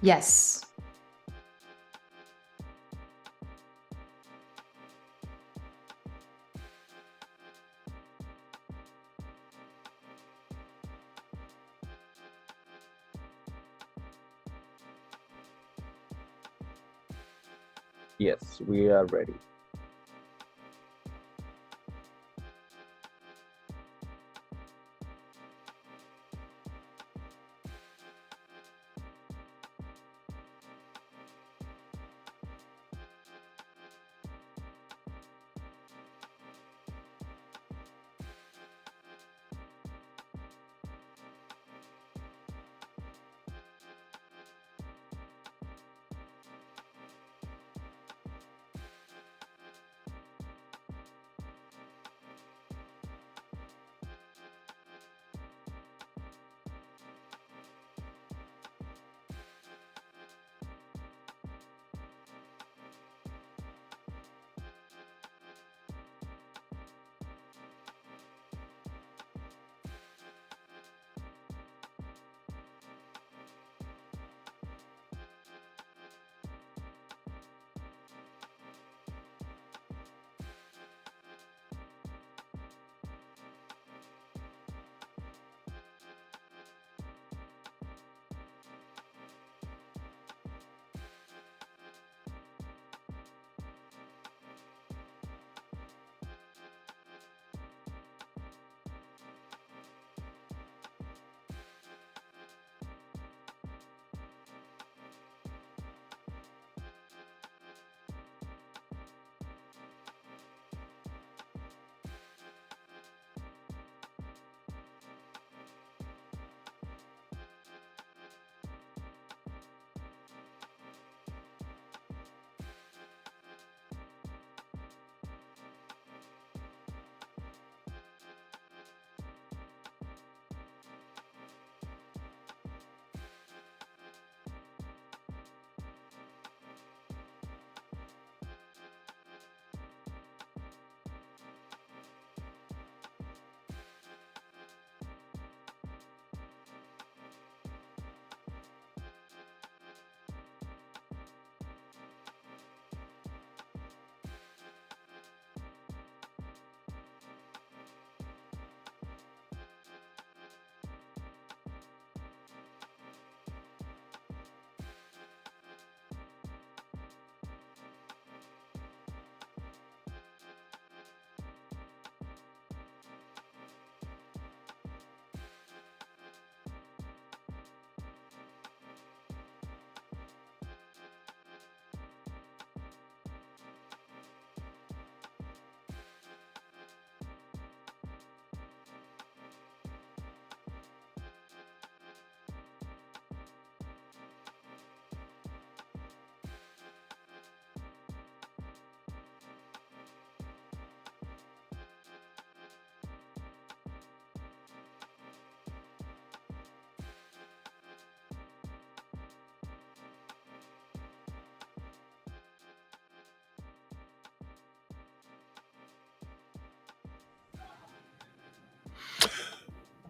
Yes. Yes, we are ready.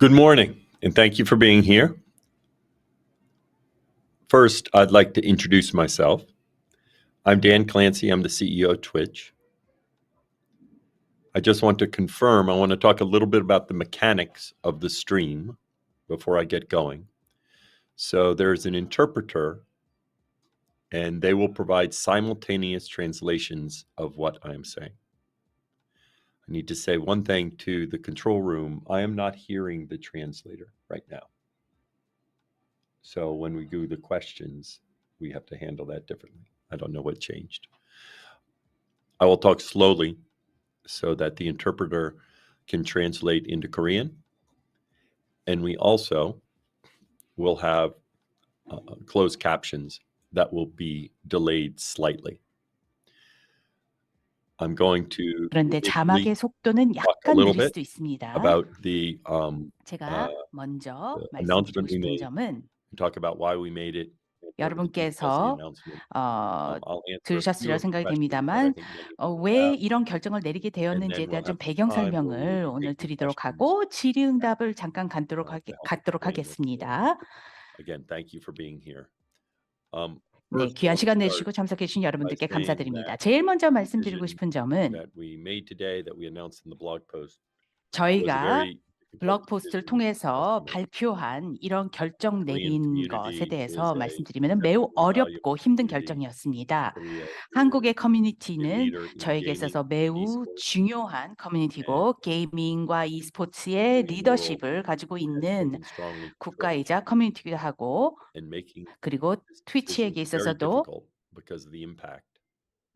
Good morning, and thank you for being here. First, I'd like to introduce myself. I'm Dan Clancy. I'm the CEO of Twitch. I just want to confirm, I want to talk a little bit about the mechanics of the stream before I get going. So there's an interpreter, and they will provide simultaneous translations of what I'm saying. I need to say one thing to the control room. I am not hearing the translator right now. So when we do the questions, we have to handle that differently. I don't know what changed. I will talk slowly so that the interpreter can translate into Korean. And we also will have closed captions that will be delayed slightly. I'm going to 그런데 자막의 속도는 talk a 약간 little 느릴 bit 수도 있습니다. about the 제가 먼저 the 말씀드리고 announcement we 싶은 made, 점은 talk about why we made it, and what are the details of the 여러분께서 announcement. 들으셨으리라 I'll answer a few of the 생각이 questions that I 됩니다만 think many of you 왜 have, 이런 결정을 내리게 and 되었는지에 then we'll 대한 좀 have 배경 some time where we 설명을 will 오늘 take your 드리도록 questions 하고 질의응답을 잠깐 to help 갖도록 explain what we're doing. 하겠습니다. Again, thank you for being here. 네, First, I 귀한 want to 시간 start 내주시고 참석해 주신 by 여러분들께 saying 감사드립니다. that 제일 먼저 the 말씀드리고 decision 싶은 점은 that we made today, that we announced in the blog post, was a 저희가 very difficult 블ог 포스트를 decision for us to 통해서 make. 발표한 이런 결정 Korean 내린 것에 community 대해서 is a 말씀드리면 매우 exceptionally 어렵고 valuable 힘든 community. 결정이었습니다. Korea 한국의 is a 커뮤니티는 leader in 저에게 gaming 있어서 and 매우 esports, 중요한 and 커뮤니티고 the 게이밍과 e스포츠의 Korean world 리더십을 가지고 has 있는 taken strongly to Twitch, 국가이자 커뮤니티기도 하고 and making 그리고 this decision 트위치에게 very 있어서도 difficult because of the impact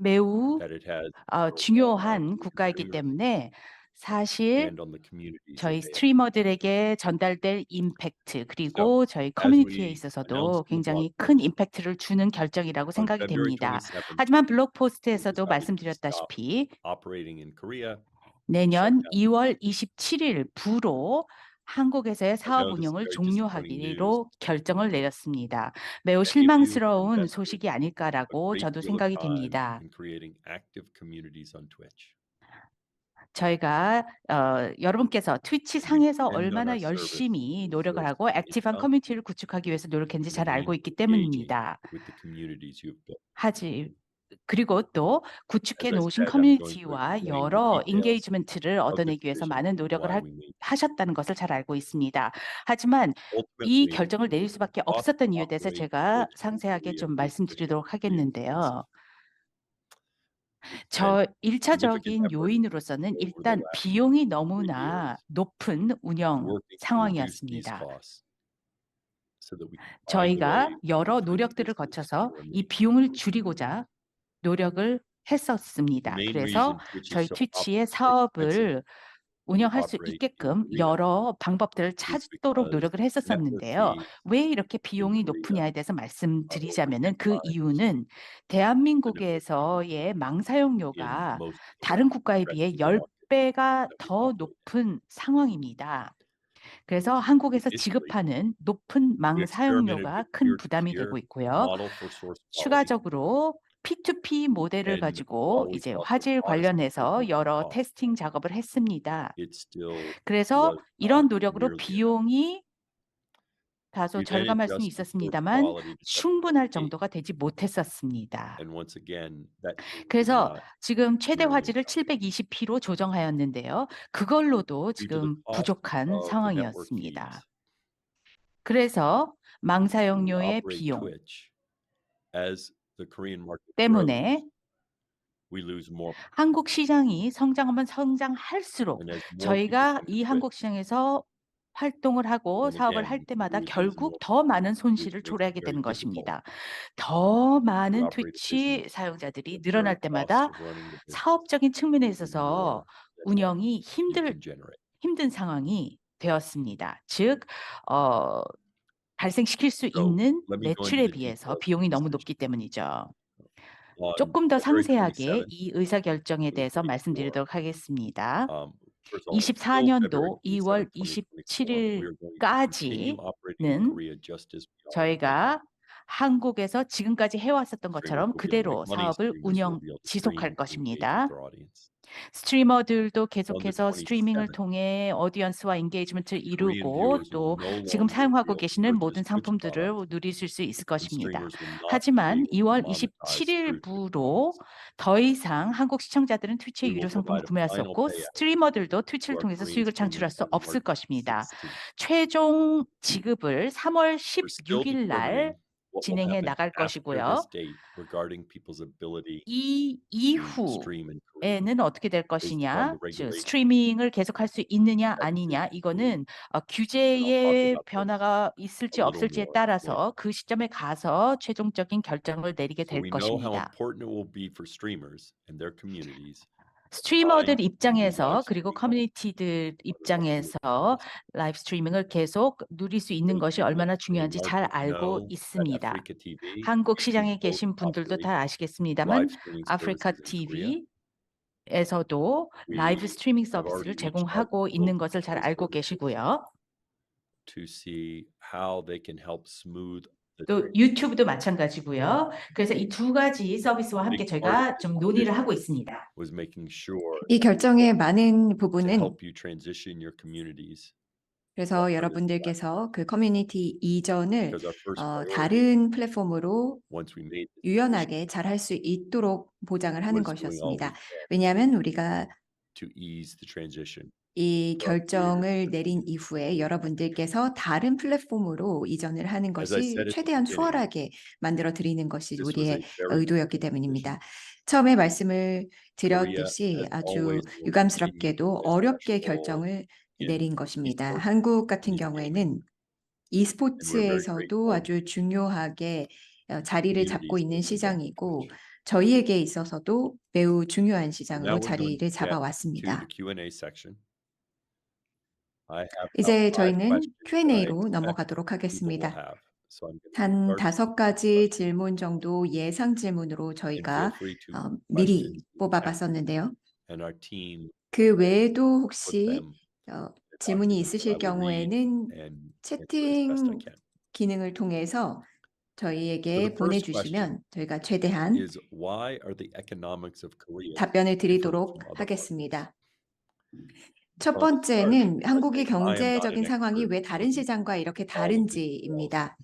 매우 that it has both on our 중요한 Korean 국가이기 streamers 때문에 사실 and on the communities 저희 that they have. 스트리머들에게 전달될 임팩트 So, 그리고 저희 as 커뮤니티에 we 있어서도 announced in the blog 굉장히 큰 post, 임팩트를 주는 결정이라고 on 생각이 February 됩니다. 27th, 하지만 블록 we 포스트에서도 decided to stop 말씀드렸다시피 operating in Korea, 내년 shut down. 2월 27일부로 한국에서의 I 사업 know this is 운영을 very disappointing news, 종료하기로 결정을 내렸습니다. 매우 Many of you 실망스러운 invested 소식이 a 아닐까라고 great 저도 deal of 생각이 time 됩니다. in creating active communities on Twitch. 저희가 여러분께서 트위치 And you 상에서 depend on 얼마나 our service 열심히 as a 노력을 source 하고 of 액티브한 income 커뮤니티를 구축하기 위해서 노력했는지 and the 잘 means 알고 of 있기 engaging 때문입니다. with the communities you've built. 그리고 또 As 구축해 I 놓으신 said, I'm going to 커뮤니티와 explain the 여러 details 인게이지먼트를 of the 얻어내기 위해서 decision 많은 and 노력을 why we made it. 하셨다는 것을 잘 알고 있습니다. 하지만 이 Ultimately, 결정을 내릴 수밖에 the cost 없었던 to 이유에 대해서 operate 제가 Twitch in 상세하게 Korea 좀 is 말씀드리도록 prohibitively expensive. 하겠는데요. It's 저 been significant 1차적인 effort 요인으로서는 over the 일단 last 비용이 3 너무나 years 높은 운영 working to reduce these 상황이었습니다. costs so that we can find a way 저희가 여러 for the 노력들을 business 거쳐서 to 이 remain 비용을 operating. 줄이고자 노력을 The 했었습니다. main 그래서 reason Twitch is 저희 so 트위치의 expensive 사업을 to 운영할 수 operate in 있게끔 Korea 여러 방법들을 is 찾도록 because 노력을 network 했었었는데요. fees 왜 이렇게 in 비용이 Korea 높으냐에 대해서 are over 10 말씀드리자면은 그 times 이유는 the network fees 대한민국에서의 in 망사용료가 most of the 다른 국가에 비해 rest of the markets 10배가 that we 더 operate in. 높은 상황입니다. 그래서 한국에서 Initially, 지급하는 높은 we experimented 망사용료가 with 큰 부담이 되고 peer-to-peer 있고요. model for source quality, 추가적으로 P2P 모델을 and 가지고 while we 이제 saw some 화질 modest 관련해서 improvement in 여러 cost, 테스팅 작업을 했습니다. it still 그래서 was 이런 not 노력으로 nearly enough. 비용이 다소 We then 절감할 수는 adjusted source 있었습니다만 quality to 충분할 720p, 정도가 되지 못했었습니다. and once again, that change did 그래서 not 지금 최대 nearly 화질을 enough. 720p로 조정하였는데요. 그걸로도 Due to the 지금 cost 부족한 of the network 상황이었습니다. fees 그래서 to 망사용료의 operate 비용 Twitch, as the Korean market 때문에 grows, we lose more. 한국 시장이 성장하면 성장할수록 And as more people 저희가 come to 이 한국 Twitch, 시장에서 활동을 하고 then 사업을 할 again, 때마다 we lose 결국 more, 더 많은 which 손실을 makes it 초래하게 very 되는 difficult 것입니다. 더 to 많은 operate a business 트위치 사용자들이 when the very 늘어날 cost 때마다 of running the business 사업적인 측면에 is 있어서 more than what 운영이 you can generate. 힘든 상황이 되었습니다. 즉 발생시킬 수 So 있는 let me go into 매출에 the 비해서 details of 비용이 the 너무 decision. 높기 때문이죠. On 조금 더 February 상세하게 27th, 이 의사결정에 대해서 2024, 말씀드리도록 하겠습니다. first of all, until February 24년도 2월 27th, 2024, we are going to continue operating in 27일까지는 Korea just as we are right now. 저희가 한국에서 지금까지 해왔었던 Streamers 것처럼 will be able to make 그대로 money. 사업을 Streamers will be able to 지속할 stream and engage with 것입니다. their audience. 스트리머들도 On the 계속해서 스트리밍을 27th, 통해 오디언스와 인게이지먼트를 Korean 이루고 viewers will 또 no 지금 longer be 사용하고 able to 계시는 모든 purchase Twitch 상품들을 products, 누리실 수 있을 and 것입니다. streamers will not be 하지만 able to 2월 monetize through Twitch 27일부로 products. 더 이상 한국 시청자들은 트위치의 We will 유료 상품을 provide a 구매할 수 final 없고 payout 스트리머들도 to 트위치를 our 통해서 Korean 수익을 streamers 창출할 수 on 없을 March 것입니다. 16th. 최종 지급을 3월 We're still 16일 날 determining what will 진행해 happen 나갈 after 것이고요. this date regarding people's ability 이 to stream in Korea 이후에는 어떻게 될 based upon 것이냐, the 즉 regulations 스트리밍을 계속할 수 있느냐 that 아니냐, exist in Korea. 이거는 And I'll talk 규제의 about this 변화가 a 있을지 little 없을지에 more later. 따라서 그 시점에 가서 최종적인 결정을 내리게 So 될 we know how 것입니다. important it will be for streamers and their communities 스트리머들 to use 입장에서 live 그리고 streaming 커뮤니티들 on their 입장에서 service. 라이브 스트리밍을 계속 누릴 수 있는 Those 것이 people in 얼마나 the Korean 중요한지 잘 market 알고 know that 있습니다. Africa TV, 한국 YouTube 시장에 both 계신 분들도 operate 다 아시겠습니다만 live streaming 아프리카 services in Korea. TV에서도 라이브 We 스트리밍 have already 서비스를 reached out 제공하고 to 있는 both 것을 잘 those 알고 services 계시고요. to see how they can help smooth the 또 유튜브도 마찬가지고요. 그래서 이 두 가지 서비스와 함께 big part of 저희가 this 좀 논의를 decision 하고 있습니다. was making sure 이 결정의 많은 to 부분은 help you transition your communities 100% 그래서 is 여러분들께서 그 커뮤니티 이전을 because our first priority 다른 플랫폼으로 once we made the decision 유연하게 잘할 수 있도록 보장을 하는 was doing all we 것이었습니다. can 왜냐하면 우리가 to ease the transition 이 for our creators. 결정을 내린 이후에 여러분들께서 다른 플랫폼으로 이전을 하는 As I 것이 said at the 최대한 beginning, 수월하게 만들어 드리는 것이 this was a 우리의 very 의도였기 difficult 때문입니다. decision. 처음에 말씀을 Korea 드렸듯이 has 아주 always will continue 유감스럽게도 to play a 어렵게 special role 결정을 in 내린 것입니다. esports 한국 and 같은 youth gaming, 경우에는 and we're very e스포츠에서도 grateful 아주 중요하게 자리를 잡고 communities 있는 that invest in 시장이고 Twitch. 저희에게 있어서도 매우 중요한 So 시장으로 now we're going 자리를 to get to 잡아왔습니다. the Q&A section. I have about 이제 5 저희는 questions that I Q&A로 expect 넘어가도록 people will 하겠습니다. have. So I'm going to 한 start with 5가지 questions 질문 정도 예상 질문으로 and feel 저희가 free to 미리 questions in chat 뽑아봤었는데요. and our team 그 외에도 put 혹시 them 질문이 documents 있으실 that I will read 경우에는 and answer as best I 채팅 can. 기능을 통해서 So 저희에게 the first question 보내주시면 저희가 최대한 is why are the economics of Korea 답변을 different 드리도록 from other markets? 하겠습니다. 첫 So I'll start 번째는 by 한국의 saying I am not 경제적인 an 상황이 expert 왜 다른 in 시장과 이렇게 all of the details 다른지입니다.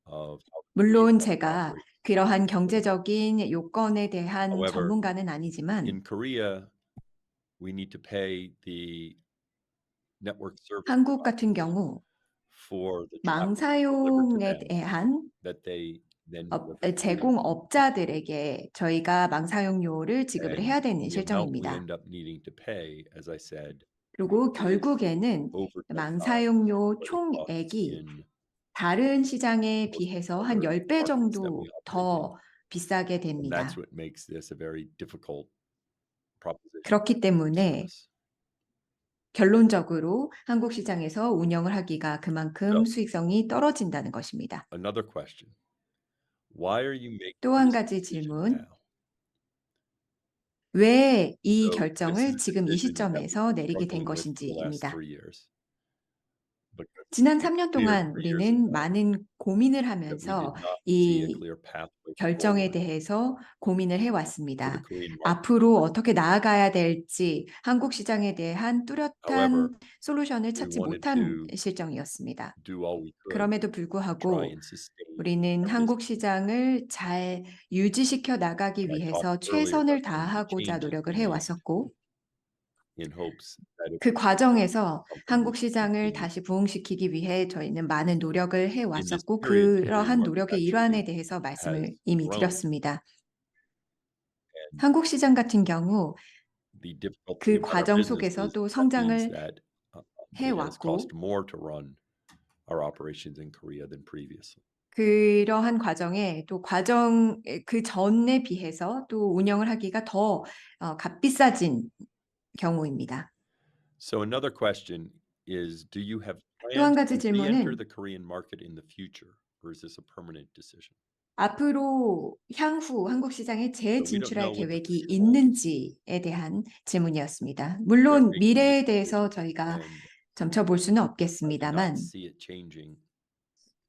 of how the 물론 Korean market 제가 operates. 그러한 경제적인 요건에 대한 However, 전문가는 아니지만 in Korea, we need to pay the network service 한국 같은 providers 경우 for the traffic delivered to 망사용에 them 대한 that they then deliver to Korea. 제공업자들에게 저희가 망사용료를 지급을 And 해야 되는 the amount we 실정입니다. end up needing to pay, as I said, 그리고 is 결국에는 over 10 times 망사용료 what it costs 총액이 in 다른 시장에 most 비해서 한 other 10배 markets that 정도 we operate in. 더 비싸게 And that's 됩니다. what makes this a very difficult proposition 그렇기 for 때문에 us. 결론적으로 한국 시장에서 운영을 하기가 그만큼 So, 수익성이 떨어진다는 것입니다. another question. Why are you making 또 한 this 가지 decision 질문. now? 왜 이 So this is 결정을 a 지금 이 decision that we've 시점에서 been 내리게 된 struggling with for the last 것인지입니다. 3 years. Because it 지난 became 3년 clear 동안 3 years 우리는 ago 많은 고민을 that we did 하면서 not see a 이 clear pathway 결정에 forward 대해서 고민을 to the 해왔습니다. Korean market. 앞으로 어떻게 나아가야 될지 한국 시장에 대한 However, 뚜렷한 솔루션을 we 찾지 wanted 못한 to 실정이었습니다. do all we could 그럼에도 to try 불구하고 and sustain 우리는 our 한국 business. 시장을 잘 유지시켜 나가기 And I 위해서 talked earlier 최선을 about some of the 다하고자 changes 노력을 we made 해왔었고 in hopes that it 그 would help 과정에서 the 한국 company 시장을 continue. 다시 부흥시키기 위해 저희는 많은 노력을 In this 해왔었고 period, the Korean 그러한 market 노력의 일환에 actually 대해서 말씀을 has 이미 grown. 드렸습니다. And 한국 시장 같은 경우 the difficulty 그 about our 과정 business 속에서 is 또 that means 성장을 that it has cost 해왔고 more to run our operations in Korea than previously. 그러한 과정에 또 그 전에 비해서 또 운영을 하기가 더 값비싸진 경우입니다. So another question is, do you have 또 한 plans 가지 to re-enter 질문은 the Korean market in the future, or is this a permanent decision? 앞으로 향후 한국 시장에 So we don't 재진출할 know what the 계획이 future holds. 있는지에 대한 질문이었습니다. We are 물론 making this 미래에 대해서 decision, 저희가 and 점쳐볼 수는 I do not 없겠습니다만 see it changing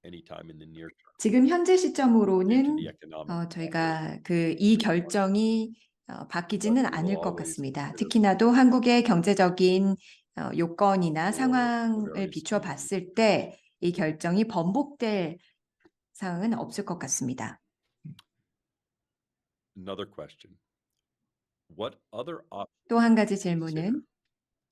anytime in the near term 지금 현재 due to 시점으로는 the economic situation. 저희가 이 결정이 But 바뀌지는 we will 않을 것 always 같습니다. consider 특히나도 한국의 경제적인 요건이나 for the 상황을 various 비춰 changes. 봤을 때 이 결정이 번복될 상황은 없을 것 같습니다. Another question. What other 또 한 가지 options did you consider, 질문은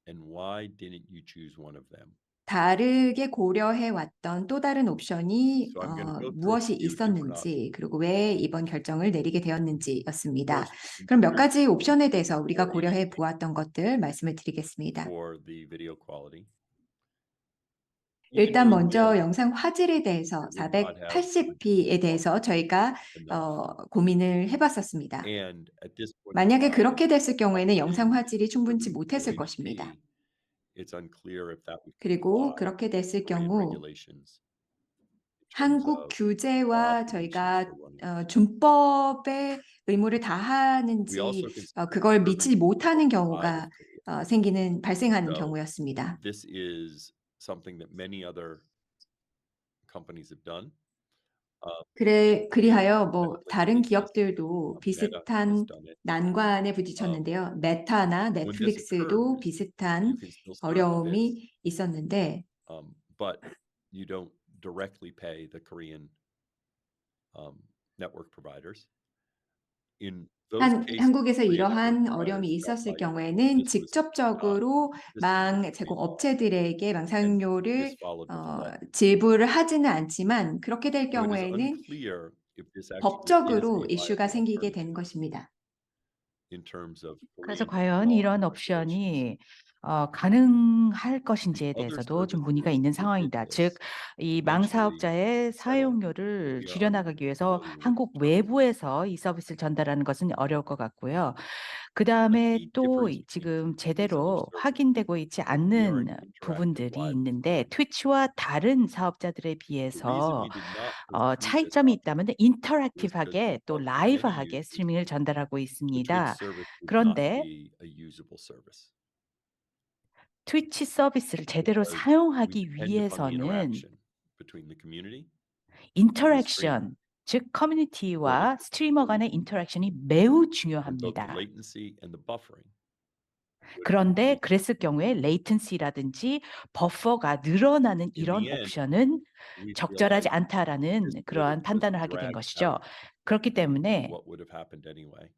and why didn't you choose one of them? 다르게 고려해 왔던 또 다른 옵션이 So I'm going to go through a 무엇이 few different 있었는지 options. 그리고 왜 이번 결정을 내리게 되었는지였습니다. First, we 그럼 몇 considered 가지 옵션에 대해서 우리가 480p 고려해 보았던 것들 말씀을 드리겠습니다. for the video quality. 일단 Even knowing 먼저 this, 영상 화질에 대해서 it would not have 480p에 대해서 저희가 enough. 고민을 해봤었습니다. And at this point in 만약에 time, 그렇게 됐을 경우에는 영상 opting 화질이 to 충분치 move to 못했을 것입니다. HD, it's unclear if that would 그리고 comply 그렇게 with 됐을 Korean 경우 regulations in terms 한국 of 규제와 obligations 저희가 for running. 준법의 의무를 We 다하는지 also considered 그걸 curbing 미치지 못하는 outside 경우가 of Korea. 발생하는 So 경우였습니다. this is something that many other companies have done. 그리하여 Netflix 다른 did this, 기업들도 Meta has 비슷한 done it. 난관에 부딪혔는데요. 메타나 When this 넷플릭스도 occurs, 비슷한 you can still serve the 어려움이 bids. 있었는데 but you don't directly pay the Korean network providers. In those cases, 한국에서 Korean 이러한 network 어려움이 providers felt 있었을 like 경우에는 this was 직접적으로 this 망 was 제공 free fall, 업체들에게 and 망상료를 this followed with law. 지불을 하지는 않지만 그렇게 될 So it is 경우에는 unclear if this actually is 법적으로 a 이슈가 viable 생기게 되는 alternative 것입니다. in terms of 그래서 Korean 과연 law 이런 and regulations. 옵션이 가능할 것인지에 The other 대해서도 좀 service 문의가 is 있는 상황이다. 즉, this 이 망 eventually 사업자의 settle. 사용료를 We are 줄여나가기 위해서 unfamiliar with 한국 the terms. 외부에서 이 서비스를 전달하는 것은 어려울 것 같고요. 그 The 다음에 key 또 difference between 지금 these other 제대로 services 확인되고 있지 is that we are 않는 an interactive 부분들이 live 있는데 forum. 트위치와 다른 사업자들에 The reason 비해서 we did not pursue this 차이점이 option 있다면 was because 인터랙티브하게 또 for many 라이브하게 users, 스트리밍을 전달하고 the Twitch 있습니다. service would not 그런데 be a usable service 트위치 서비스를 제대로 because we 사용하기 depend upon the 위해서는 interaction between the community and the streamer. 인터랙션, 즉 For 커뮤니티와 it 스트리머 간의 인터랙션이 매우 for both the 중요합니다. latency and the buffering would 그런데 be 그랬을 경우에 레이턴시라든지 버퍼가 늘어나는 in 이런 the end 옵션은 we 적절하지 realized 않다라는 this would 그러한 have just 판단을 하게 된 dragged 것이죠. out 그렇기 때문에 what would have happened anyway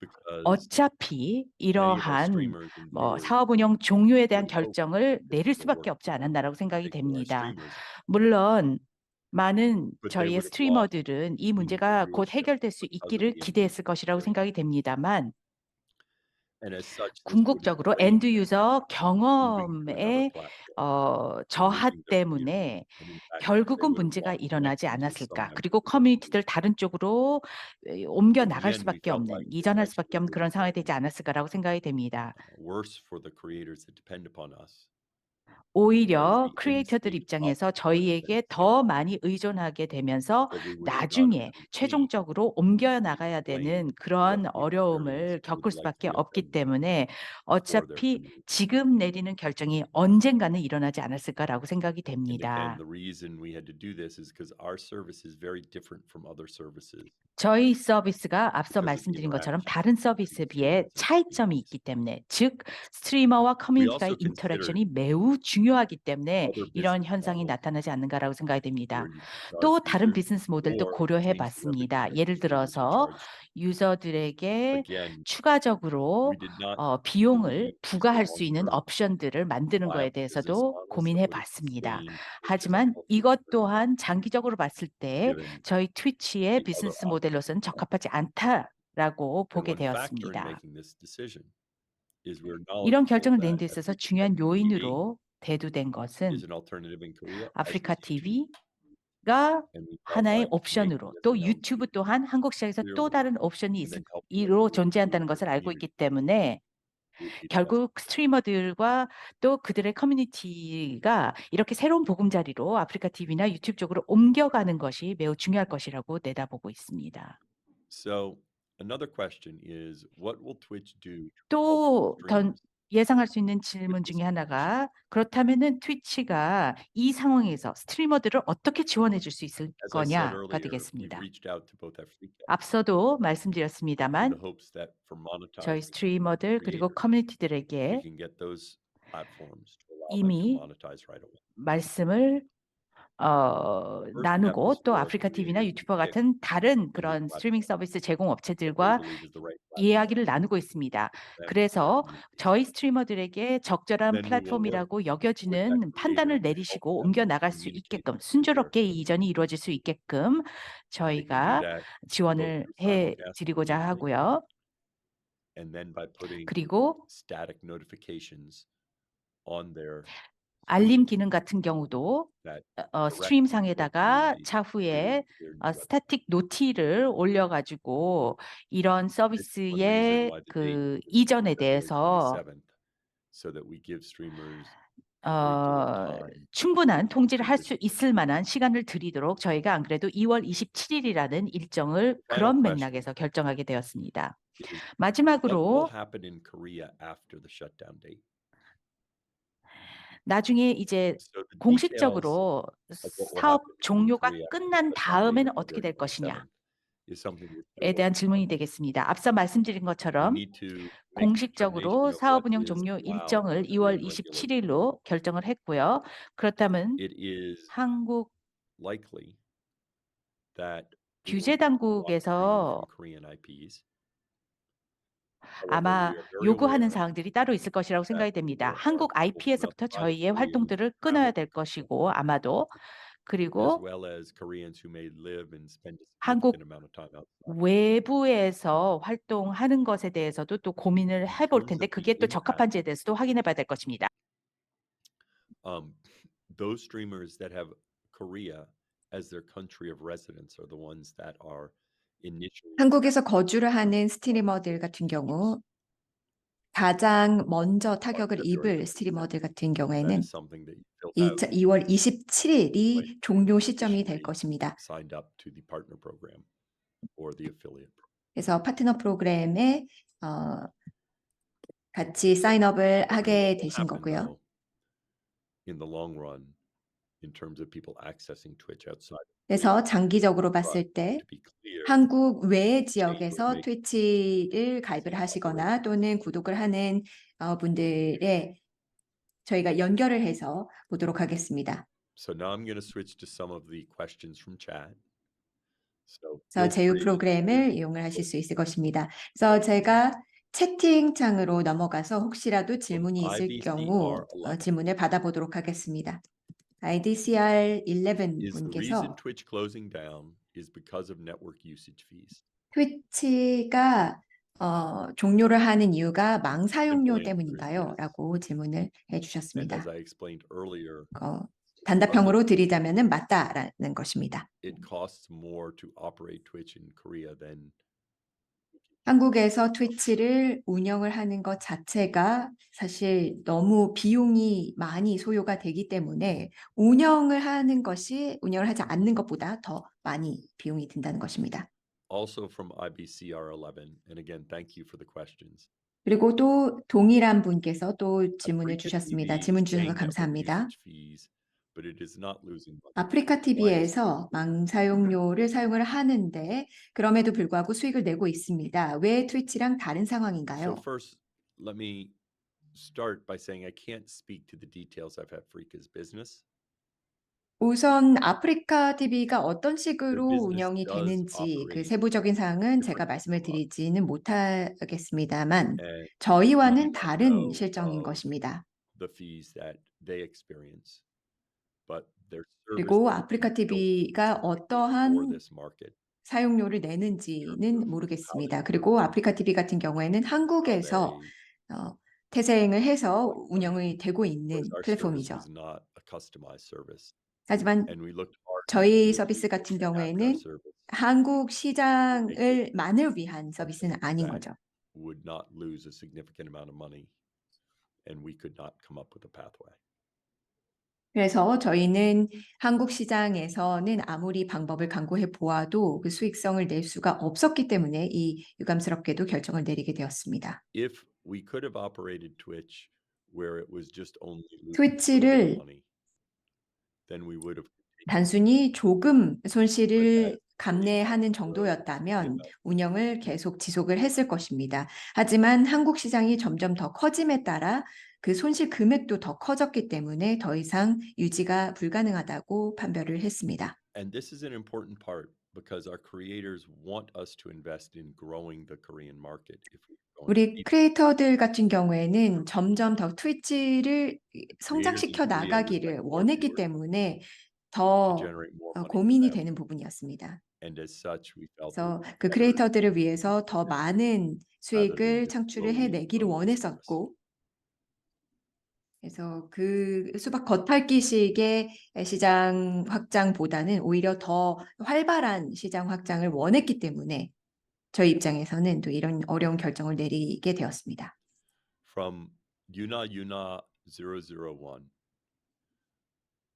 because 어차피 many of our 이러한 streamers and viewers 사업 운영 종료에 대한 would hope 결정을 this 내릴 would 수밖에 work 없지 for them 않았나라고 생각이 particularly our 됩니다. streamers 물론 많은 but they 저희의 would have lost 스트리머들은 이 streaming 문제가 곧 viewership 해결될 수 because of 있기를 the 기대했을 inconvenience 것이라고 they're 생각이 됩니다만 and as such this would have 궁극적으로 delayed 엔드 유저 moving to another 경험의 platform and 저하 losing their 때문에 viewers and in fact they 결국은 would have 문제가 lost 일어나지 connections with some 않았을까. members 그리고 of their community. 커뮤니티들 다른 쪽으로 옮겨 In the 나갈 end we 수밖에 felt 없는, like this 이전할 actually 수밖에 없는 would 그런 have 상황이 되지 been 않았을까라고 생각이 됩니다. worse for the creators that depend upon us because 오히려 the end 크리에이터들 state 입장에서 option would have 저희에게 been 더 많이 의존하게 되면서 so we would not have 나중에 maintained 최종적으로 옮겨 나가야 explain 되는 what 그러한 the experience 어려움을 would 겪을 be like 수밖에 to have 없기 been 때문에 for their 어차피 community. 지금 내리는 결정이 언젠가는 일어나지 않았을까라고 생각이 And again, 됩니다. the reason we had to do this is because our service is very different from other services 저희 서비스가 앞서 because of the 말씀드린 것처럼 interaction 다른 between 서비스에 비해 streamers and 차이점이 communities. 있기 때문에, 즉 스트리머와 We 커뮤니티가의 also considered 인터랙션이 매우 중요하기 때문에 other 이런 business 현상이 models 나타나지 않는가라고 생각이 됩니다. where you could 또 charge 다른 users 비즈니스 모델도 or 고려해 change the revenue 봤습니다. that 예를 streamers would 들어서 charge. 유저들에게 Again, 추가적으로 we did not 비용을 believe these were 부과할 수 있는 long-term 옵션들을 만드는 거에 viable business 대해서도 models that 고민해 would have 봤습니다. sustained Twitch as a 하지만 healthy 이것 business 또한 장기적으로 봤을 때 given 저희 트위치의 the other 비즈니스 options. 모델로서는 적합하지 않다라고 And 보게 one factor in 되었습니다. making this decision is we're 이런 knowledgeable 결정을 내는 that 데 있어서 Africa 중요한 TV 요인으로 대두된 is 것은 an alternative in Korea, as 아프리카 is YouTube. TV가 And we felt 하나의 like 옵션으로, making this 또 announcement 유튜브 또한 한국 시장에서 또 clearly 다른 옵션이 and then helping our 있으로 viewers 존재한다는 improve 것을 their 알고 community 있기 때문에 would be the best. 결국 스트리머들과 또 그들의 커뮤니티가 이렇게 새로운 보금자리로 아프리카 TV나 유튜브 쪽으로 옮겨가는 것이 매우 중요할 것이라고 내다보고 있습니다. So another question is, what will Twitch do to help 또 streamers 예상할 수 있는 with 질문 this 중에 condition? 하나가, 그렇다면은 트위치가 이 상황에서 스트리머들을 어떻게 지원해 줄 수 있을 As I said 거냐가 earlier, we've 되겠습니다. reached out to both Africa 앞서도 in 말씀드렸습니다만 the hopes that for 저희 monetizing 스트리머들 그리고 creators, we 커뮤니티들에게 can get those platforms to allow them to 이미 monetize right away. 말씀을 First step 나누고 was 또 for our 아프리카 TV나 creators to 유튜버 pick 같은 다른 a new 그런 스트리밍 platform 서비스 제공 that they 업체들과 believe is the right platform 이야기를 나누고 있습니다. for them and their 그래서 communities. 저희 스트리머들에게 적절한 Then we will work 플랫폼이라고 with that 여겨지는 creator 판단을 to help 내리시고 them 옮겨 나갈 수 communicate 있게끔 to their 순조롭게 이 community. 이전이 이루어질 수 있게끔 They can do 저희가 that both 지원을 through 해 simulcast 드리고자 immediately 하고요. and then by putting 그리고 static notifications on their 알림 stream 기능 같은 경우도 that 스트림 direct their 상에다가 community 차후에 to their new website. 스태틱 노티를 올려가지고 이런 This is one reason 서비스의 why the date 그 was 이전에 February 대해서 27th, so that we give streamers a great deal of time 충분한 통지를 to 할 수 transition. 있을 만한 시간을 드리도록 저희가 안 그래도 2월 27일이라는 일정을 Final 그런 question 맥락에서 결정하게 되었습니다. is, what will 마지막으로 happen in Korea after the shutdown date? 나중에 이제 So the details 공식적으로 of what will 사업 happen in 종료가 Korea after the 끝난 shutdown date 다음에는 are 어떻게 February 될 것이냐. 27th. is something we're 에 still 대한 working on. 질문이 되겠습니다. 앞서 말씀드린 We 것처럼 need to make a 공식적으로 determination of what 사업 운영 is 종료 allowed 일정을 in 2월 Korean regulation. 27일로 결정을 했고요. 그렇다면 It is 한국 likely that we will 규제 need to walk free 당국에서 from Korean IPs. However, 아마 we are very 요구하는 aware 사항들이 따로 있을 것이라고 that 생각이 됩니다. there are 한국 people from IP에서부터 outside of 저희의 Korea who 활동들을 travel 끊어야 to 될 Korea, 것이고 아마도 as 그리고 well as Koreans who may live and spend a 한국 significant amount of time outside. 외부에서 활동하는 것에 대해서도 또 고민을 In 해볼 terms 텐데 of the 그게 또 impact, 적합한지에 대해서도 확인해 봐야 될 것입니다. those streamers that have Korea as their country of residence are the ones that are initially 한국에서 거주를 하는 스트리머들 같은 경우 가장 먼저 타격을 February 입을 22nd. 스트리머들 같은 That 경우에는 is something that you fill out 2월 27일이 when 종료 you 시점이 될 officially 것입니다. signed up to the partner program or the affiliate program. 그래서 파트너 프로그램에 같이 사인업을 And what 하게 will 되신 happen, 거고요. though, in the long run, in terms of people accessing Twitch outside of Korea, 그래서 장기적으로 but 봤을 때 to be clear, 한국 외의 Chamber 지역에서 makes 트위치를 가입을 하시거나 또는 구독을 하는 분들의 저희가 연결을 해서 보도록 하겠습니다. So now I'm going to switch to some of the questions from chat. So 그래서 feel 제휴 free 프로그램을 to 이용을 하실 수 있을 것입니다. 그래서 제가 채팅창으로 넘어가서 혹시라도 질문이 있을 경우 IBCR11 질문을 받아보도록 하겠습니다. IDCR 11 is the 분께서 reason Twitch closing down is because of network usage fees. 트위치가 종료를 하는 이유가 망 사용료 Simple answer is 때문인가요? yes. 라고 질문을 And as 해주셨습니다. I explained earlier, 단답형으로 드리자면 맞다라는 것입니다. it costs more to operate Twitch in Korea than 한국에서 트위치를 운영을 하는 것 자체가 사실 너무 비용이 많이 소요가 되기 때문에 운영을 하지 않는 것보다 더 많이 비용이 든다는 것입니다. also from IBCR11. And again, thank you for the questions. 그리고 또 동일한 분께서 또 질문을 Africa 주셨습니다. TV is 질문 주셔서 paying network 감사합니다. usage fees, but it is not losing money. 아프리카 Why is TV에서 that? 망 사용료를 사용을 하는데 그럼에도 불구하고 수익을 내고 있습니다. 왜 트위치랑 다른 So 상황인가요? first, let me start by saying I can't speak to the details of Africa's business. 우선 아프리카 TV가 어떤 Their 식으로 business 운영이 does 되는지 그 operate 세부적인 사항은 제가 differently 말씀을 from us, 드리지는 못하겠습니다만 and we 저희와는 do not 다른 know 실정인 of 것입니다. the fees that they experience, but their 그리고 services 아프리카 are built TV가 for 어떠한 this market. 사용료를 In terms 내는지는 of how 모르겠습니다. they 그리고 work, 아프리카 TV 같은 경우에는 how 한국에서 they 태생을 해서 collect money, 운영이 되고 because 있는 our service 플랫폼이죠. was not a customized service, 하지만 and we looked hard 저희 to 서비스 같은 adapt our 경우에는 service 한국 to make it 시장을만을 위한 서비스는 something 아닌 that 거죠. would not lose a significant amount of money, and we could not come up with a pathway. 그래서 저희는 한국 시장에서는 아무리 방법을 강구해 보아도 그 수익성을 낼 수가 없었기 때문에 이 유감스럽게도 결정을 내리게 되었습니다. If we could have operated Twitch where it was just only losing a little bit 트위치를 of money, then we would have 단순히 조금 손실을 But 감내하는 정도였다면 운영을 계속 지속을 했을 것입니다. 하지만 한국 시장이 점점 더 커짐에 따라 그 손실 금액도 더 커졌기 때문에 더 이상 유지가 불가능하다고 판별을 했습니다. And this is an important part because our creators want us to invest in growing the Korean market. If we're going to 우리 be 크리에이터들 같은 경우에는 점점 더 트위치를 성장시켜 creators in Korea would 나가기를 like more 원했기 viewers 때문에 to 더 generate more money for 고민이 them. 되는 부분이었습니다. And as such, we felt it 그래서 was 그 better 크리에이터들을 위해서 더 많은 rather than 수익을 just 창출을 slowly 해내기를 grow the service. 원했었고, 그래서 그 수박 겉핥기식의 시장 확장보다는 오히려 더 활발한 시장 확장을 원했기 때문에 저희 입장에서는 또 이런 어려운 결정을 내리게 되었습니다. From Yuna Yuna 001.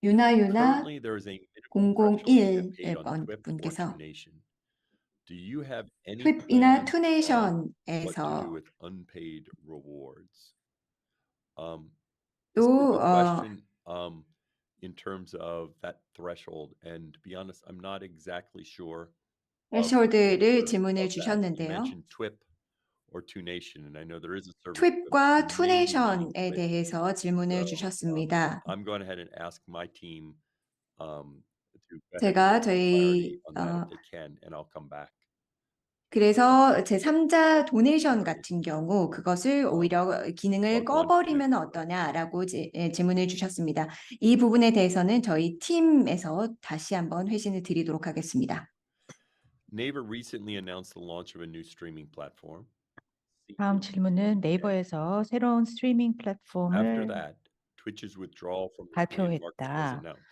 유나유나 Currently, there is a minimum threshold to get paid on 001번 Twip or 분께서 TuneNation. Do you have any 트윗이나 plans on what to do 투네이션에서 with unpaid rewards? 또 This is a good question in terms of that threshold. And to be honest, I'm not exactly sure threshold를 질문을 of that. You 주셨는데요. mentioned TWIP or Tunation, and I know there is a service 트윕과 naming 투네이션에 TWIP. 대해서 질문을 So, 주셨습니다. I'm going ahead and ask my team to go ahead and 제가 get some clarity 저희 on that if they can, and I'll come back. 그래서 제3자 도네이션 같은 경우 그것을 오히려 기능을 I'll go on to 꺼버리면 TWIP. 어떠냐라고 질문을 주셨습니다. 이 부분에 대해서는 저희 팀에서 다시 한번 회신을 드리도록 하겠습니다. Naver recently announced the launch of a new streaming platform. 다음 질문은 네이버에서 새로운 스트리밍 After 플랫폼을 that, Twitch's withdrawal from the Korean market was 발표했다. announced.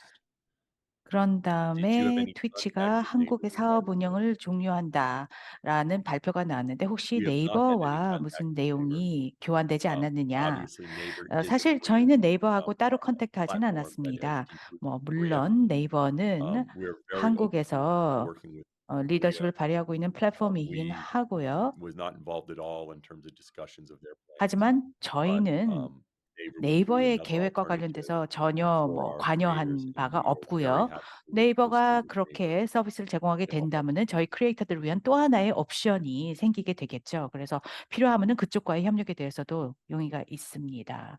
그런 Did you have 다음에 any 트위치가 contact with Naver 한국의 사업 regarding this? 운영을 종료한다라는 발표가 나왔는데 혹시 We have not had any 네이버와 contact 무슨 with Naver. 내용이 교환되지 않았느냐? Obviously, Naver is a 사실 Korean 저희는 네이버하고 따로 platform 컨택하진 that has 않았습니다. deep roots 뭐 in Korea. 물론 네이버는 We're very open to 한국에서 working with 리더십을 Korea. 발휘하고 있는 플랫폼이긴 We 하고요. was not involved at all in terms of discussions of their plans. 하지만 But 저희는 Naver would be 네이버의 another 계획과 alternative 관련돼서 전혀 for 뭐 our 관여한 creators, and 바가 we are very 없고요. happy to 네이버가 work with Naver 그렇게 서비스를 제공하게 to help our 된다면은 저희 크리에이터들을 위한 또 하나의 옵션이 생기게 되겠죠. 그래서 필요하면은 그쪽과의 협력에 대해서도 용의가 있습니다.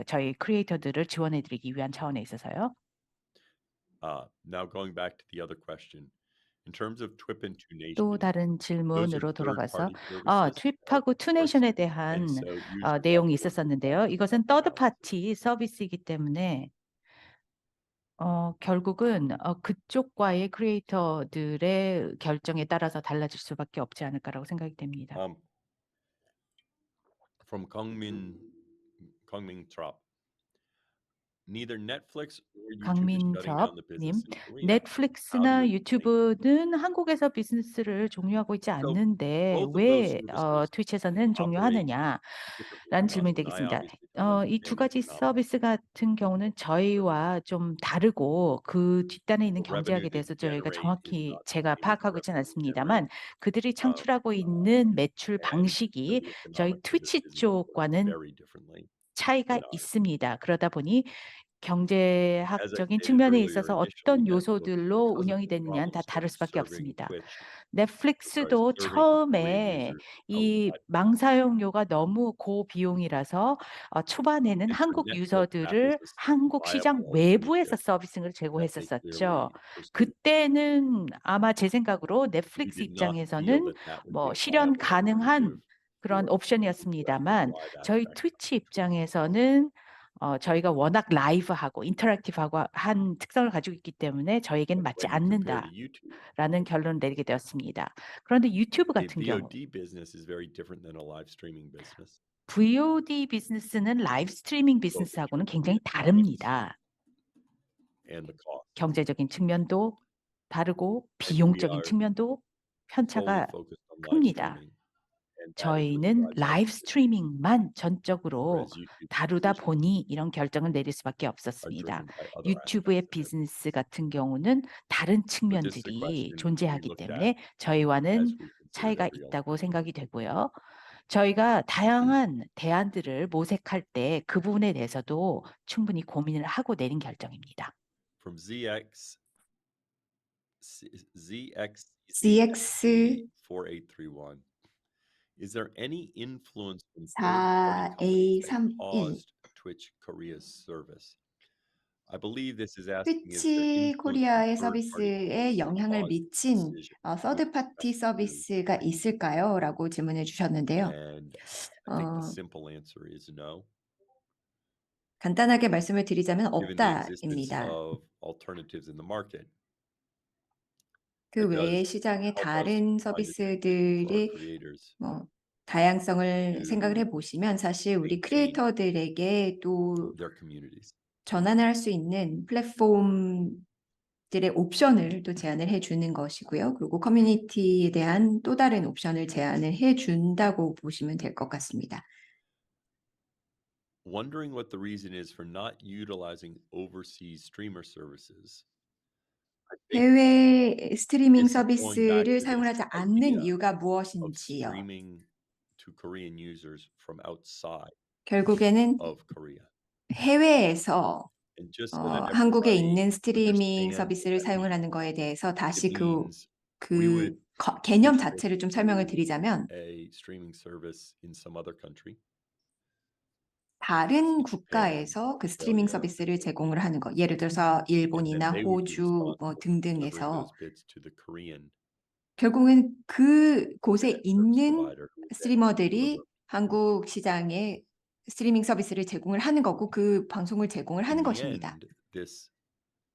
저희 크리에이터들을 지원해 드리기 위한 차원에 있어서요. Now going back to the other question, in terms of TWIP and 또 Tunation, 다른 those are 질문으로 돌아가서 third-party services, 트윗하고 of course, 투네이션에 and 대한 so users have 내용이 to work with 있었었는데요. them to 이것은 make third analysis. party 서비스이기 때문에 결국은 그쪽과의 크리에이터들의 결정에 따라서 달라질 수밖에 없지 않을까라고 생각이 됩니다. From Kongmin Trop. Neither Netflix or YouTube is shutting down the business 강민섭님, in Korea. How do 넷플릭스나 they explain? 유튜브는 한국에서 비즈니스를 종료하고 있지 So 않는데 both of those 왜 services 트위치에서는 operate 종료하느냐? differently 라는 from us, 질문이 and I 되겠습니다. obviously don't 이 두 understand the 가지 economics. 서비스 같은 경우는 저희와 좀 다르고 그 뒷단에 있는 The revenue 경제학에 they 대해서 저희가 generate is 정확히 not the 제가 same as the 파악하고 있지는 revenue we generate. 않습니다만 그들이 창출하고 있는 매출 And 방식이 the 저희 economics of this 트위치 business work 쪽과는 very differently 차이가 than ours. 있습니다. 그러다 보니 As I 경제학적인 stated 측면에 earlier, 있어서 initially 어떤 Netflix, 요소들로 because of 운영이 the 되느냐는 다 problems 다를 수밖에 serving 없습니다. Twitch, 넷플릭스도 serving Korean 처음에 users 이 outside 망사용료가 너무 고비용이라서 초반에는 and for 한국 Netflix, that was 유저들을 a 한국 시장 viable 외부에서 alternative 서비스를 that they 제공했었었죠. clearly pursued. 그때는 아마 제 생각으로 We 넷플릭스 did not feel 입장에서는 that that would 뭐 be a 실현 viable 가능한 alternative 그런 for us to 옵션이었습니다만 provide that 저희 트위치 입장에서는 저희가 워낙 라이브하고 인터랙티브하고 한 특성을 가지고 있기 때문에 저에겐 But 맞지 when you compare to 않는다라는 YouTube, 결론을 내리게 되었습니다. 그런데 유튜브 a 같은 경우 VOD business is very different than a live streaming business, VOD 비즈니스는 라이브 스트리밍 both in 비즈니스하고는 terms of the 굉장히 economics 다릅니다. and the cost. 경제적인 측면도 다르고 And we 비용적인 are 측면도 solely 편차가 focused on live 큽니다. streaming, and that is what 저희는 drives our 라이브 decision. 스트리밍만 전적으로 Whereas YouTube's 다루다 decisions 보니 이런 결정을 내릴 수밖에 are 없었습니다. driven by other 유튜브의 aspects of it. 비즈니스 같은 경우는 다른 But this is a 측면들이 question we 존재하기 looked at 때문에 as 저희와는 we considered 차이가 every 있다고 alternative. 생각이 되고요. 저희가 다양한 대안들을 모색할 때 그 부분에 대해서도 충분히 고민을 하고 내린 결정입니다. From ZX 4831. Is there any influence from third-party companies that 4831 caused Twitch Korea's service? I believe this is asking, is there 트위치 influence from 코리아의 third-party 서비스에 companies that 영향을 caused the 미친 decision with 서드 respect 파티 to 서비스가 있을까요? 라고 질문해 주셨는데요. And I think the 어, simple answer is no. 간단하게 말씀을 드리자면 Given the existence 없다입니다. of alternatives in the market, 그 it 외에 does 시장의 help us 다른 find a differentiation for our 서비스들의 creators 다양성을 생각을 to 해보시면 사실 우리 maintain 크리에이터들에게 또 their communities. 전환을 할 수 있는 플랫폼들의 옵션을 또 제안을 해주는 것이고요. 그리고 커뮤니티에 대한 또 다른 옵션을 제안을 해준다고 보시면 될 것 같습니다. Wondering what the reason is for not utilizing overseas streamer services. I think 해외 스트리밍 this is going back 서비스를 to 사용을 this 하지 않는 idea 이유가 of 무엇인지요. streaming to Korean users from outside 결국에는 of Korea. 해외에서 And just so that 한국에 everybody 있는 스트리밍 understands what 서비스를 that 사용을 means, 하는 거에 대해서 it 다시 means we would 개념 Which 자체를 좀 was 설명을 through 드리자면 a streaming service in some other country, 다른 Japan, 국가에서 그 스트리밍 Australia, 서비스를 제공을 하는 거. 예를 들어서 and then 일본이나 they would be 호주 뭐 responsible for delivering 등등에서 those bits to the Korean 결국은 그곳에 internet service 있는 provider who would then 스트리머들이 deliver. 한국 시장에 스트리밍 서비스를 제공을 하는 거고 그 방송을 제공을 In 하는 the 것입니다. end, this,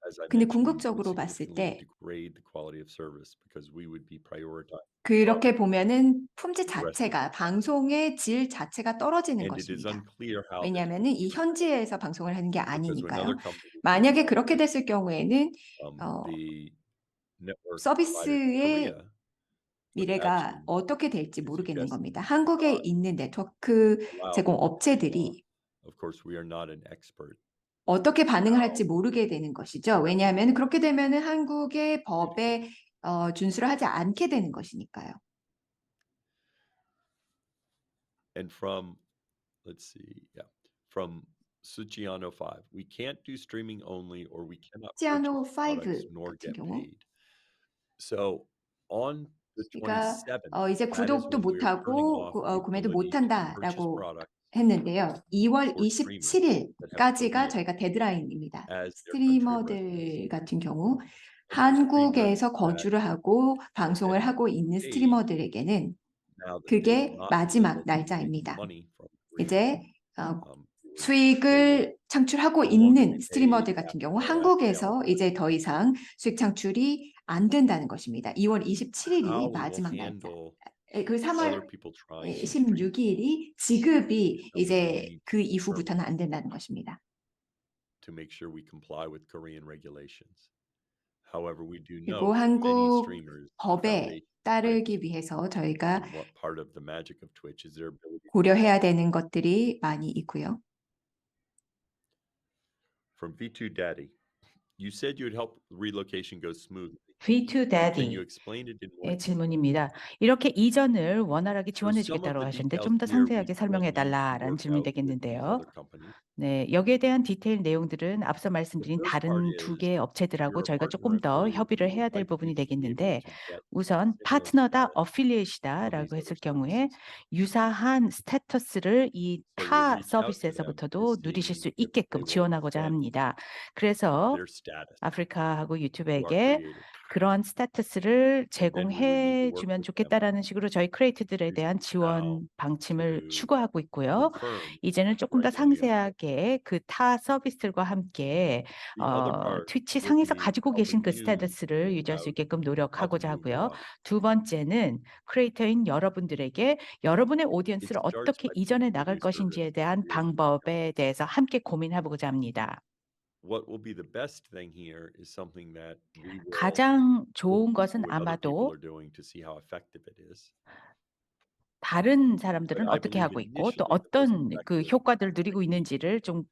as I 근데 mentioned, would 궁극적으로 봤을 significantly 때 degrade the quality of service because we would be prioritizing 그렇게 보면은 품질 the rest of 자체가 the 방송의 질 자체가 떨어지는 and it is 것입니다. unclear how this 왜냐하면은 이 현지에서 방송을 하는 게 because when other 아니니까요. companies 만약에 그렇게 됐을 경우에는 the network providers in 서비스의 Korea would 미래가 actually, 어떻게 될지 it 모르겠는 suggests 겁니다. 한국에 not 있는 네트워크 allow 제공 them to law. 업체들이 Of course, we are not an expert. 어떻게 반응을 할지 모르게 되는 것이죠. 왜냐하면 그렇게 되면은 한국의 법에 준수를 하지 않게 되는 것이니까요. And from, let's see, yeah, from Suchiano 5, we can't do streaming only or we cannot 시아노 purchase products 5 nor 같은 get 경우 paid. So on the 그러니까 27th, 이제 that is 구독도 when we are turning 못하고 off the 구매도 ability to purchase 못한다라고 products 했는데요. 2월 for streamers that have 27일까지가 Korea 저희가 데드라인입니다. as their country of 스트리머들 residence. 같은 경우 And for streamers 한국에서 that 거주를 하고 are 방송을 getting 하고 있는 paid 스트리머들에게는 now that they will 그게 not be 마지막 able to make 날짜입니다. money from Korean. 이제 They will 수익을 창출하고 no longer 있는 be 스트리머들 paid 같은 after 경우 their ad 한국에서 sales. 이제 더 이상 수익 창출이 안 된다는 것입니다. 2월 How 27일이 we will 마지막 날짜. handle 그 other 3월 people trying to stream 16일이 지급이 is something we 이제 need 그 to 이후부터는 determine 안 된다는 것입니다. to make sure we comply with Korean regulations. However, we do 그리고 know that many 한국 streamers, the 법에 foundation of Twitch, 따르기 위해서 저희가 and what part of the magic of Twitch is their ability 고려해야 되는 것들이 많이 있고요. from V2 Daddy. You said you would help relocation go smoothly. V2 Can you Daddy explain it in more 의 detail? 질문입니다. 이렇게 이전을 원활하게 So 지원해 some of 주겠다고 the 하셨는데 details 좀 더 here we 상세하게 still 설명해 need to 달라라는 work 질문이 out with these 되겠는데요. other companies. 네, 여기에 대한 디테일 내용들은 앞서 말씀드린 The first part 다른 두 is 개의 업체들하고 you're a 저희가 partner 조금 더 affiliate. We 협의를 would 해야 될 like 부분이 you to be able 되겠는데 to get 우선 similar 파트너다, status on these 어필리에이트다라고 other 했을 경우에 services. 유사한 스테터스를 이 So we 타 have reached out to them 서비스에서부터도 to 누리실 see 수 if 있게끔 they will 지원하고자 extend 합니다. 그래서 their status 아프리카하고 to our 유튜브에게 creators. 그러한 스테터스를 And then we would need to 제공해 work 주면 with them 좋겠다라는 식으로 저희 크리에이터들에 to 대한 see how 지원 방침을 to 추구하고 있고요. confirm 이제는 조금 더 right on the internet. 상세하게 그 타 서비스들과 함께 The other part 트위치 will 상에서 be 가지고 계신 그 helping you 스테터스를 유지할 수 out 있게끔 how to 노력하고자 move 하고요. abroad. 두 번째는 크리에이터인 여러분들에게 여러분의 It 오디언스를 starts 어떻게 by 이전해 picking a 나갈 new service 것인지에 that 대한 creates more 방법에 대해서 함께 고민해보고자 합니다. What will be the best thing here is something that we will 가장 look 좋은 into 것은 what other people 아마도 are doing to see how effective it is. 다른 But 사람들은 I 어떻게 believe 하고 있고 또 initially the most 어떤 그 effective 효과들을 is 누리고 to keep 있는지를 좀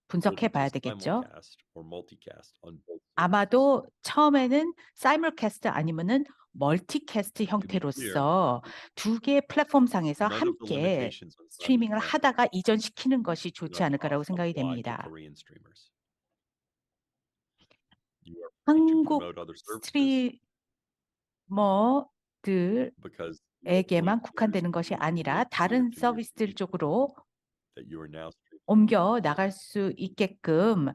분석해 ability to 봐야 되겠죠. simulcast or multicast on both services. 아마도 처음에는 사이멀캐스트 아니면은 멀티캐스트 To be clear, 형태로서 두 개의 플랫폼상에서 none of the 함께 limitations on 스트리밍을 simulcast 하다가 이전시키는 것이 do 좋지 not 않을까라고 생각이 apply to 됩니다. Korean streamers. You are free to 한국 promote other services 스트리머들에게만 because the point here is 국한되는 for 것이 you to 아니라 make clear 다른 to your 서비스들 community 쪽으로 that you are now streaming. 옮겨 나갈 수 있게끔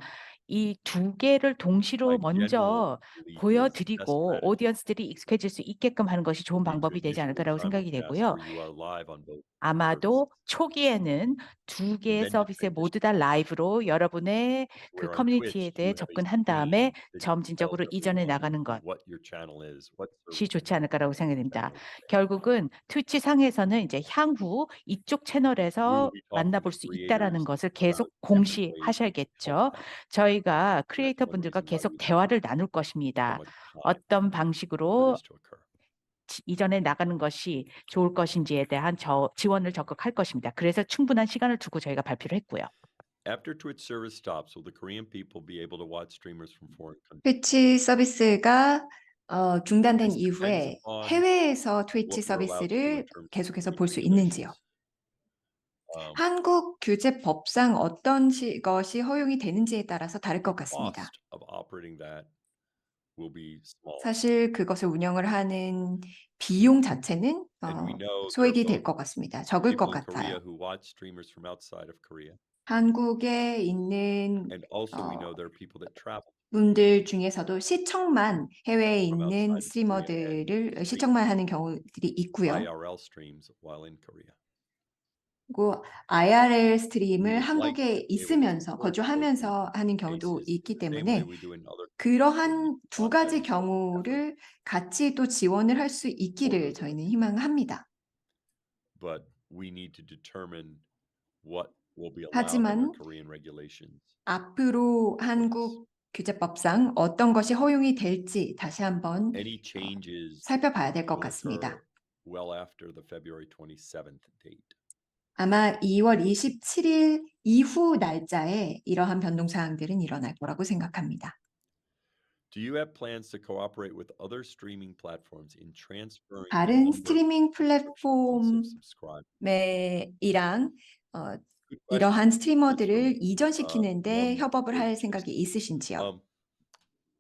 이 두 개를 동시로 My general 먼저 belief is the best 보여드리고 strategy 오디언스들이 익숙해질 수 있게끔 하는 것이 좋은 would be to 방법이 되지 initially 않을까라고 생각이 simulcast 되고요. where you are live on both services. 아마도 초기에는 두 개의 And then to 서비스에 transition 모두 다 라이브로 여러분의 그 where on Twitch 커뮤니티에 you 대해 have a 접근한 다음에 screen that you tell 점진적으로 이전해 everyone 나가는 것. what your channel is, what 시 service 좋지 않을까라고 생각이 your 됩니다. channel is. 결국은 트위치 상에서는 이제 향후 이쪽 We will 채널에서 be talking 만나볼 to 수 있다라는 creators 것을 about 계속 different ways to help 공시하셔야겠죠. them. 저희가 And that's 크리에이터 one 분들과 reason why 계속 we need 대화를 나눌 so 것입니다. much time 어떤 for 방식으로 this to occur. 이전에 나가는 것이 좋을 것인지에 대한 지원을 적극할 것입니다. 그래서 충분한 시간을 두고 저희가 발표를 했고요. After Twitch service stops, will the Korean people be able to watch streamers from foreign countries? 트위치 서비스가 중단된 This depends 이후에 upon 해외에서 트위치 what we're allowed to do in 서비스를 terms of 계속해서 Korean 볼 수 있는지요. regulations. 한국 규제 법상 어떤 것이 허용이 되는지에 따라서 다를 것 같습니다. Cost of operating that will be small. 사실 그것을 운영을 하는 비용 자체는 And we know there are 소액이 될 both 것 같습니다. 적을 것 people in Korea 같아요. who watch streamers from outside of Korea. 한국에 있는 And also we 어 know there are people that travel 분들 중에서도 해외에 from 있는 outside of Korea and 스트리머들을 stream 시청만 하는 경우들이 있고요. IRL streams while in Korea. 그리고 IRL We 스트림을 would like 한국에 to be able to 있으면서 support both these 거주하면서 하는 경우도 cases 있기 the same way 때문에 we do in other when we 그러한 두 want them 가지 both separately. 경우를 같이 또 지원을 할 수 있기를 저희는 희망합니다. But we need to determine what will be allowed under 하지만 Korean regulations 앞으로 for this. 한국 규제법상 어떤 것이 허용이 될지 다시 한번 Any changes 살펴봐야 될 것 will 같습니다. occur well after the February 27th date. 아마 2월 27일 이후 날짜에 이러한 변동사항들은 일어날 거라고 생각합니다. Do you have plans to cooperate with other streaming platforms in transferring the 다른 number 스트리밍 of subscribers? 플랫폼이랑 Good question. 이러한 It's from 스트리머들을 이전시키는데 Mum 협업을 할 Page. 생각이 있으신지요?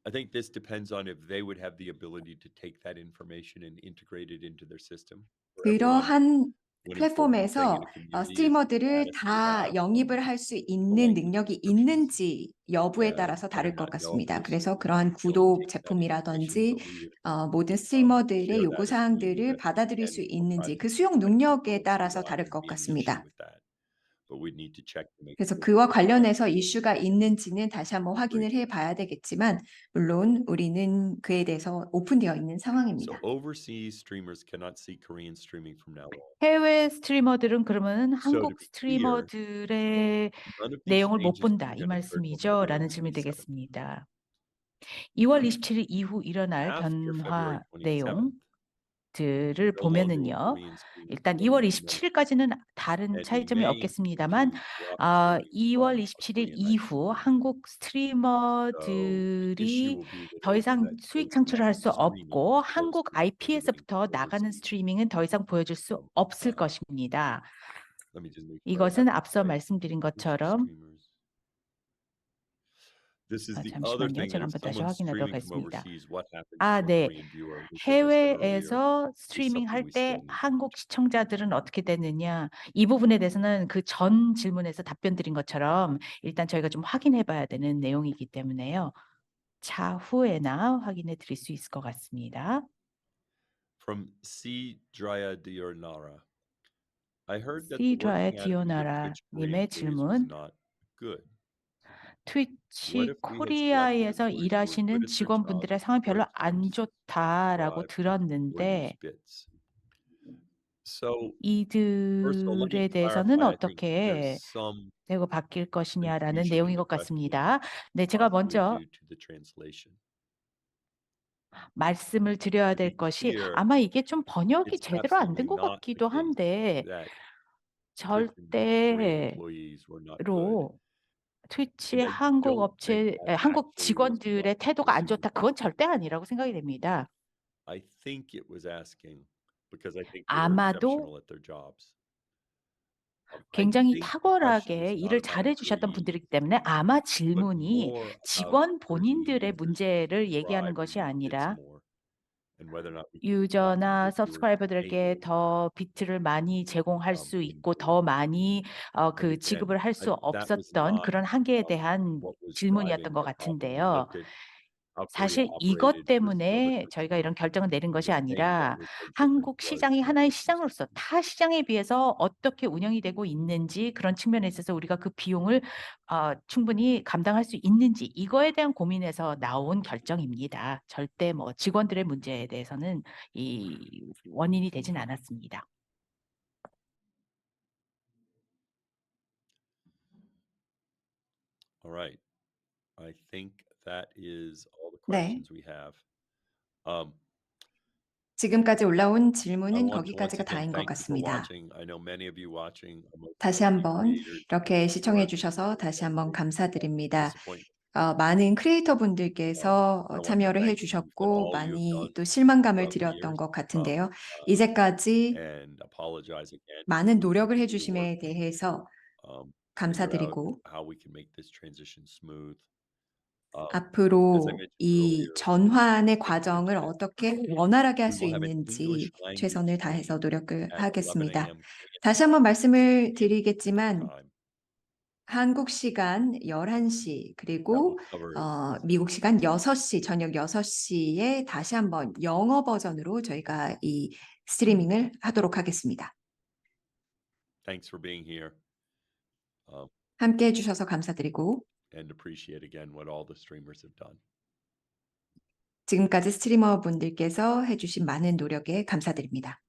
I think this depends on if they would have the ability to take that information and integrate it into their system. For everyone, 그러한 one important thing in 플랫폼에서 a community is the 스트리머들을 status we 다 have 영입을 on 할 수 the 있는 language 능력이 descriptions. 있는지 여부에 And 따라서 I would 다를 것 not know if 같습니다. this 그래서 would 그러한 be able to 구독 take that information, 제품이라든지 but we would 모든 share 스트리머들의 that 요구 if we knew 사항들을 that 받아들일 and 수 for 있는지 그 privacy 수용 perspective, 능력에 there 따라서 would 다를 것 be an issue 같습니다. with that. But we'd need to check to make 그래서 sure 그와 that 관련해서 이슈가 있는지는 다시 한번 확인을 해 봐야 되겠지만 물론 우리는 그에 대해서 오픈되어 있는 So 상황입니다. overseas streamers cannot see Korean streaming from now on. 해외 스트리머들은 그러면 So to 한국 be clear, 스트리머들의 none of these 내용을 못 changes 본다 are 이 going to occur until 말씀이죠? February 라는 질문이 27th. 되겠습니다. 2월 27일 이후 일어날 After February 변화 27th, 내용들을 no longer will 보면은요. Korean streamers 일단 be 2월 able to know. 27일까지는 다른 And we 차이점이 may 없겠습니다만 continue to drop streaming 2월 from a 27일 Korean 이후 registry. 한국 So the issue 스트리머들이 will be that 더 이상 that 수익 those 창출을 할 connected 수 streaming 없고 will 한국 close because we're doing IP에서부터 나가는 overseas 스트리밍은 더 이상 보여줄 수 from 없을 것입니다. let me just make sure I have 이것은 this 앞서 right. 말씀드린 Which 것처럼 streamers? This is the other 잠시만요. thing that 제가 if 한번 다시 someone's 확인하도록 streaming from 하겠습니다. overseas, what happens to a 네. Korean viewer, which as I said earlier, 해외에서 is 스트리밍 something 할 we 때 still need to 한국 시청자들은 어떻게 되느냐 이 부분에 대해서는 그 전 질문에서 답변 드린 것처럼 일단 저희가 좀 확인해 봐야 되는 내용이기 때문에요. 차후에나 확인해 드릴 수 있을 것 같습니다. From C. Drya Diornara. I heard that the 시드라의 working attitude of 디오나라 Twitch Korea 님의 employees was 질문. not good. 트위치 What if we had selected 코리아에서 employees who were good 일하시는 at their 직원분들의 jobs, 상황이 별로 great 안 stream 좋다라고 subscribe, or 들었는데 use bits? So first of all, let me 이들에 대해서는 clarify. I think 어떻게 there's some 되고 바뀔 것이냐라는 confusion in 내용인 the 것 question, 같습니다. 네, 제가 possibly 먼저 due to the translation. 말씀을 드려야 To be 될 것이 clear, 아마 이게 좀 번역이 it's 제대로 안 된 absolutely 것 not the 같기도 case 한데 that Twitch and Korea 절대로 employees were not good. 트위치 And I 한국 don't think 업체 that 한국 actually was 직원들의 what 태도가 안 was 좋다. 그건 절대 아니라고 생각이 됩니다. I think it was asking because I think they were 아마도 exceptional at their jobs. I 굉장히 think the question 탁월하게 is not 일을 about 잘해 주셨던 employees, 분들이기 때문에 아마 but 질문이 more about 직원 whether the 본인들의 users 문제를 얘기하는 subscribe or 것이 use bits 아니라 more, and whether or not we can attract 유저나 more viewers to pay 서브스크라이버들에게 more 더 비트를 많이 제공할 수 in 있고 더 Korea. 많이 And 그 again, 지급을 할 수 that was 없었던 not 그런 한계에 대한 what was 질문이었던 driving 것 their problem. We 같은데요. looked at how Korea 사실 이것 operated versus other 때문에 저희가 countries, 이런 결정을 내린 and 것이 the thing that 아니라 was so different 한국 was 시장이 the 하나의 business 시장으로서 model. 타 시장에 비해서 어떻게 운영이 되고 있는지 그런 측면에 있어서 우리가 그 비용을 충분히 감당할 수 있는지 이거에 대한 고민에서 나온 결정입니다. 절대 뭐 직원들의 문제에 대해서는 이 원인이 되진 않았습니다. All right. I think that is all the 네, questions we have. 지금까지 올라온 I 질문은 want to once 거기까지가 again 다인 것 thank you for 같습니다. watching. I know many of you watching are mostly 다시 content 한번 creators 이렇게 who 시청해 are 주셔서 다시 한번 facing 감사드립니다. disappointment. 많은 크리에이터 분들께서 I want to 참여를 thank you for 해주셨고 all you have 많이 done 또 실망감을 throughout the 드렸던 years, 것 같은데요. 이제까지 and apologize again 많은 노력을 to do the work, 해주심에 대해서 figure out 감사드리고 how we can make this transition smooth. As I 앞으로 mentioned 이 earlier, 전환의 in the 과정을 future, 어떻게 원활하게 할 we 수 will have an 있는지 English language 최선을 stream 다해서 노력을 at 11 하겠습니다. a.m. Korean 다시 한번 말씀을 Eastern 드리겠지만 time 한국 시간 11시 that will 그리고 cover 미국 시간 6시 저녁 6시에 다시 한번 영어 버전으로 저희가 이 스트리밍을 하도록 하겠습니다. Thanks for being here 함께 해주셔서 감사드리고 and appreciate again what all the streamers have done. 지금까지 스트리머 분들께서 해주신 많은 노력에 감사드립니다.